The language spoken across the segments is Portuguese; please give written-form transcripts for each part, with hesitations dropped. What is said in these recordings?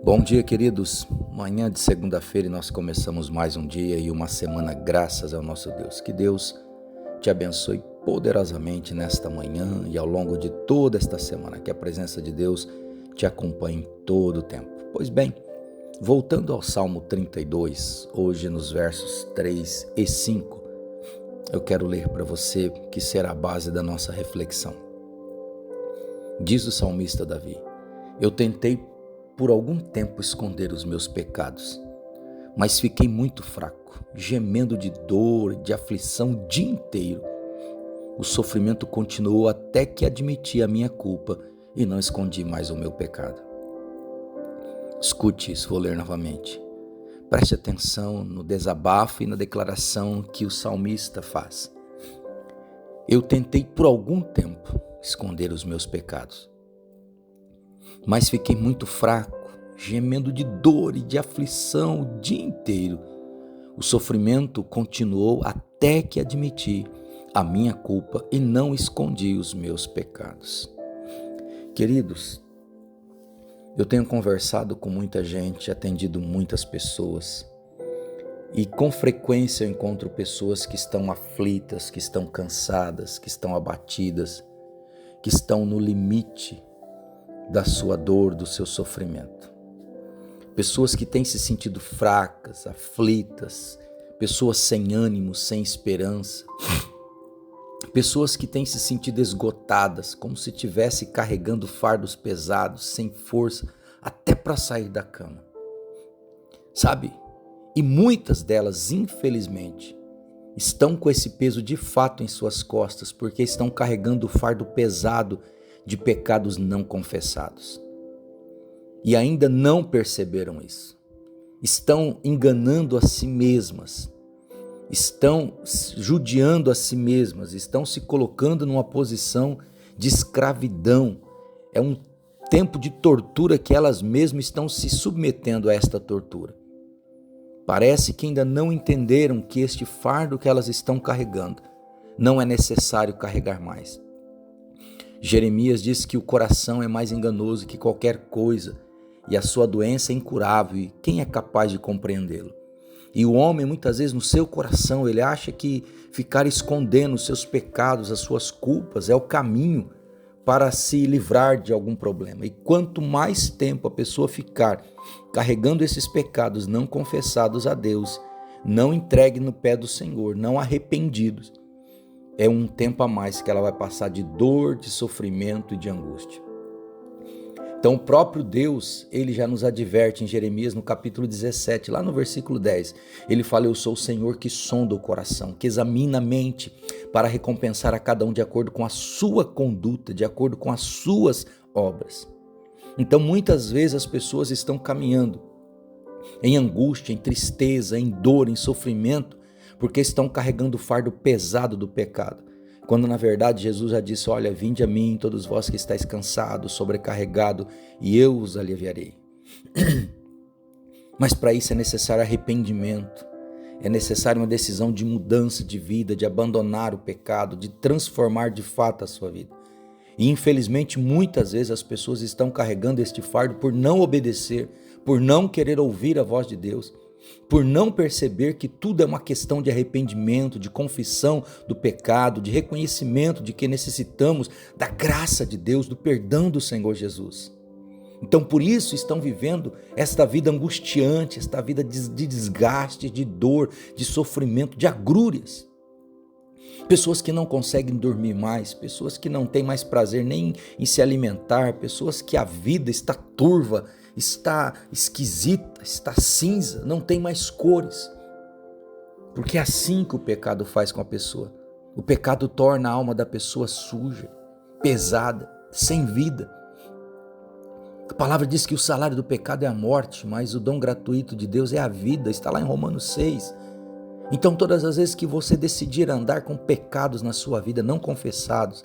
Bom dia, queridos. Manhã de segunda-feira e nós começamos mais um dia e uma semana, graças ao nosso Deus. Que Deus te abençoe poderosamente nesta manhã e ao longo de toda esta semana. Que a presença de Deus te acompanhe em todo o tempo. Pois bem, voltando ao Salmo 32, hoje nos versos 3 e 5, eu quero ler para você que será a base da nossa reflexão. Diz o salmista Davi: eu tentei por algum tempo esconder os meus pecados, mas fiquei muito fraco, gemendo de dor e de aflição o dia inteiro. O sofrimento continuou até que admiti a minha culpa e não escondi mais o meu pecado. Escute isso, vou ler novamente. Preste atenção no desabafo e na declaração que o salmista faz. Eu tentei por algum tempo esconder os meus pecados, mas fiquei muito fraco, gemendo de dor e de aflição o dia inteiro. O sofrimento continuou até que admiti a minha culpa e não escondi os meus pecados. Queridos, eu tenho conversado com muita gente, atendido muitas pessoas, e com frequência eu encontro pessoas que estão aflitas, que estão cansadas, que estão abatidas, que estão no limite da sua dor, do seu sofrimento. Pessoas que têm se sentido fracas, aflitas, pessoas sem ânimo, sem esperança, pessoas que têm se sentido esgotadas, como se estivesse carregando fardos pesados, sem força, até para sair da cama. Sabe? E muitas delas, infelizmente, estão com esse peso de fato em suas costas, porque estão carregando o fardo pesado de pecados não confessados. E ainda não perceberam isso. Estão enganando a si mesmas, estão judiando a si mesmas, estão se colocando numa posição de escravidão. É um tempo de tortura que elas mesmas estão se submetendo a esta tortura. Parece que ainda não entenderam que este fardo que elas estão carregando não é necessário carregar mais. Jeremias diz que o coração é mais enganoso que qualquer coisa e a sua doença é incurável, e quem é capaz de compreendê-lo? E o homem, muitas vezes, no seu coração, ele acha que ficar escondendo os seus pecados, as suas culpas, é o caminho para se livrar de algum problema. E quanto mais tempo a pessoa ficar carregando esses pecados não confessados a Deus, não entregue no pé do Senhor, não arrependidos, é um tempo a mais que ela vai passar de dor, de sofrimento e de angústia. Então o próprio Deus, ele já nos adverte em Jeremias no capítulo 17, lá no versículo 10. Ele fala: eu sou o Senhor que sonda o coração, que examina a mente, para recompensar a cada um de acordo com a sua conduta, de acordo com as suas obras. Então muitas vezes as pessoas estão caminhando em angústia, em tristeza, em dor, em sofrimento, porque estão carregando o fardo pesado do pecado. Quando na verdade Jesus já disse: olha, vinde a mim, todos vós que estáis cansados, sobrecarregados, e eu os aliviarei. Mas para isso é necessário arrependimento, é necessário uma decisão de mudança de vida, de abandonar o pecado, de transformar de fato a sua vida. E infelizmente muitas vezes as pessoas estão carregando este fardo por não obedecer, por não querer ouvir a voz de Deus, por não perceber que tudo é uma questão de arrependimento, de confissão do pecado, de reconhecimento de que necessitamos da graça de Deus, do perdão do Senhor Jesus. Então por isso estão vivendo esta vida angustiante, esta vida de desgaste, de dor, de sofrimento, de agrúrias. Pessoas que não conseguem dormir mais, pessoas que não têm mais prazer nem em se alimentar, pessoas que a vida está turva, está esquisita, está cinza, não tem mais cores. Porque é assim que o pecado faz com a pessoa. O pecado torna a alma da pessoa suja, pesada, sem vida. A palavra diz que o salário do pecado é a morte, mas o dom gratuito de Deus é a vida, está lá em Romanos 6. Então todas as vezes que você decidir andar com pecados na sua vida, não confessados,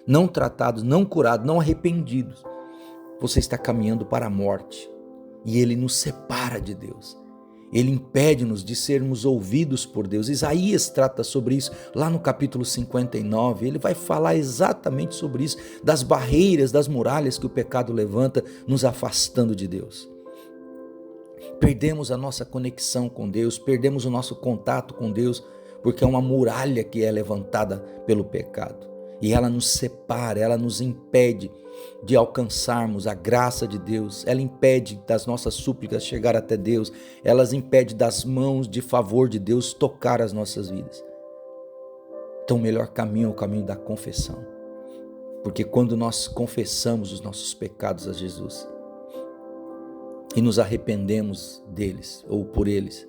não tratados, não curados, não arrependidos, você está caminhando para a morte, e ele nos separa de Deus. Ele impede-nos de sermos ouvidos por Deus. Isaías trata sobre isso lá no capítulo 59. Ele vai falar exatamente sobre isso, das barreiras, das muralhas que o pecado levanta, nos afastando de Deus. Perdemos a nossa conexão com Deus, perdemos o nosso contato com Deus, porque é uma muralha que é levantada pelo pecado. E ela nos separa, ela nos impede de alcançarmos a graça de Deus, ela impede das nossas súplicas chegar até Deus, ela impede das mãos de favor de Deus tocar as nossas vidas. Então o melhor caminho é o caminho da confissão, porque quando nós confessamos os nossos pecados a Jesus e nos arrependemos deles ou por eles,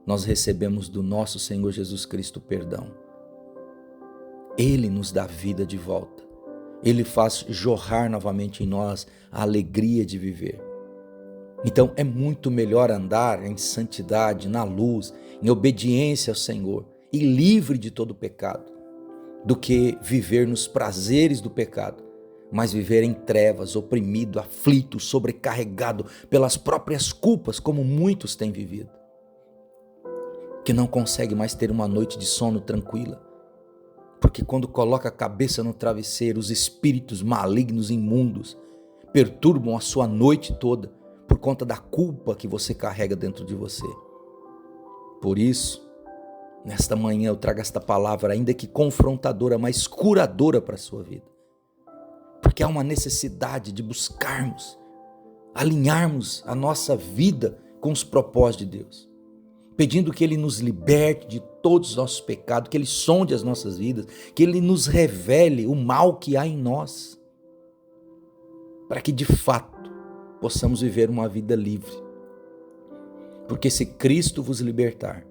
nós recebemos do nosso Senhor Jesus Cristo perdão. Ele nos dá vida de volta. Ele faz jorrar novamente em nós a alegria de viver. Então é muito melhor andar em santidade, na luz, em obediência ao Senhor e livre de todo pecado, do que viver nos prazeres do pecado, mas viver em trevas, oprimido, aflito, sobrecarregado pelas próprias culpas, como muitos têm vivido, que não consegue mais ter uma noite de sono tranquila, porque quando coloca a cabeça no travesseiro, os espíritos malignos imundos perturbam a sua noite toda por conta da culpa que você carrega dentro de você. Por isso, nesta manhã eu trago esta palavra, ainda que confrontadora, mas curadora para a sua vida. Porque há uma necessidade de buscarmos, alinharmos a nossa vida com os propósitos de Deus, pedindo que Ele nos liberte de todos os nossos pecados, que Ele sonde as nossas vidas, que Ele nos revele o mal que há em nós, para que de fato possamos viver uma vida livre. Porque se Cristo vos libertar,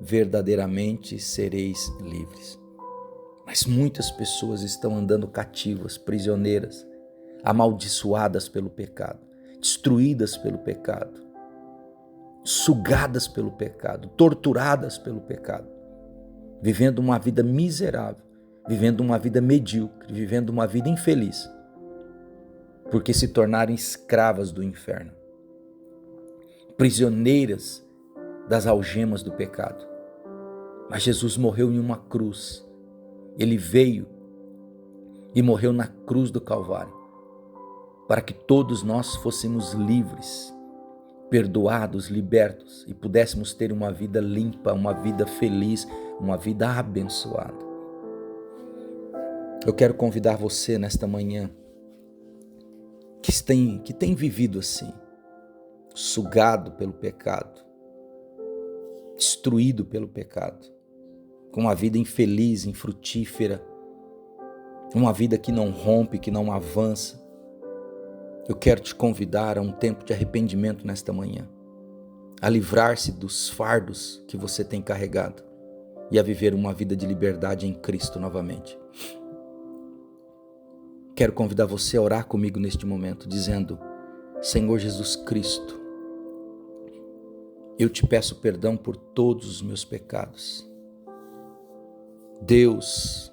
verdadeiramente sereis livres. Mas muitas pessoas estão andando cativas, prisioneiras, amaldiçoadas pelo pecado, destruídas pelo pecado, sugadas pelo pecado, torturadas pelo pecado, vivendo uma vida miserável, vivendo uma vida medíocre, vivendo uma vida infeliz, porque se tornaram escravas do inferno, prisioneiras das algemas do pecado. Mas Jesus morreu em uma cruz. Ele veio e morreu na cruz do Calvário, para que todos nós fôssemos livres, perdoados, libertos e pudéssemos ter uma vida limpa, uma vida feliz, uma vida abençoada. Eu quero convidar você nesta manhã que tem vivido assim, sugado pelo pecado, destruído pelo pecado, com uma vida infeliz, infrutífera, uma vida que não rompe, que não avança. Eu quero te convidar a um tempo de arrependimento nesta manhã, a livrar-se dos fardos que você tem carregado e a viver uma vida de liberdade em Cristo novamente. Quero convidar você a orar comigo neste momento, dizendo: Senhor Jesus Cristo, eu te peço perdão por todos os meus pecados. Deus,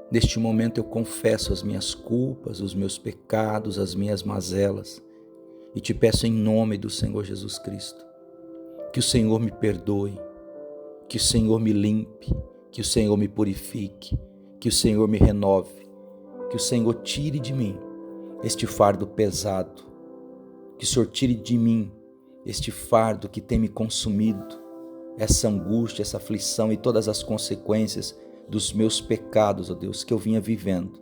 neste momento eu confesso as minhas culpas, os meus pecados, as minhas mazelas, e te peço em nome do Senhor Jesus Cristo, que o Senhor me perdoe, que o Senhor me limpe, que o Senhor me purifique, que o Senhor me renove, que o Senhor tire de mim este fardo pesado, que o Senhor tire de mim este fardo que tem me consumido, essa angústia, essa aflição e todas as consequências dos meus pecados, ó Deus, que eu vinha vivendo.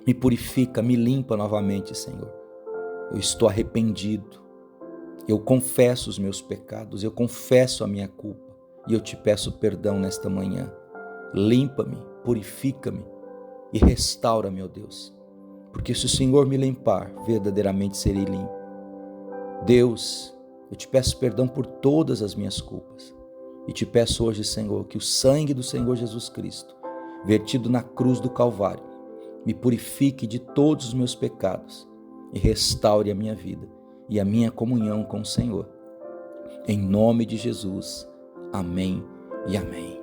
Me purifica, me limpa novamente, Senhor. Eu estou arrependido, eu confesso os meus pecados, eu confesso a minha culpa e eu te peço perdão nesta manhã. Limpa-me, purifica-me e restaura-me, ó Deus, porque se o Senhor me limpar, verdadeiramente serei limpo. Deus, eu te peço perdão por todas as minhas culpas e te peço hoje, Senhor, que o sangue do Senhor Jesus Cristo, vertido na cruz do Calvário, me purifique de todos os meus pecados e restaure a minha vida e a minha comunhão com o Senhor. Em nome de Jesus, amém e amém.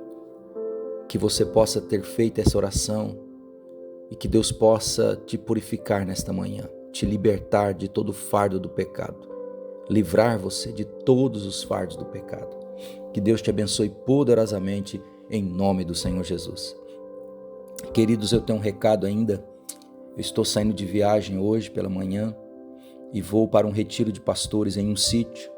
Que você possa ter feito essa oração e que Deus possa te purificar nesta manhã, te libertar de todo o fardo do pecado, livrar você de todos os fardos do pecado. Que Deus te abençoe poderosamente em nome do Senhor Jesus. Queridos, eu tenho um recado ainda. Eu estou saindo de viagem hoje pela manhã e vou para um retiro de pastores em um sítio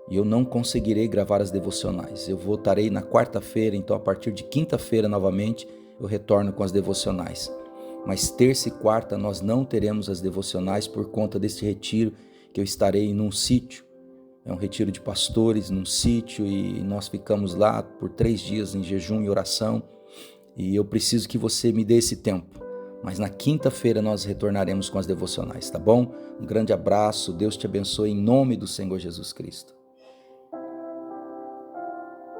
e eu não conseguirei gravar as devocionais. Eu voltarei na quarta-feira, então a partir de quinta-feira novamente eu retorno com as devocionais. Mas terça e quarta nós não teremos as devocionais por conta desse retiro que eu estarei num sítio. É um retiro de pastores num sítio e nós ficamos lá por 3 dias em jejum e oração. E eu preciso que você me dê esse tempo. Mas na quinta-feira nós retornaremos com as devocionais, tá bom? Um grande abraço, Deus te abençoe em nome do Senhor Jesus Cristo.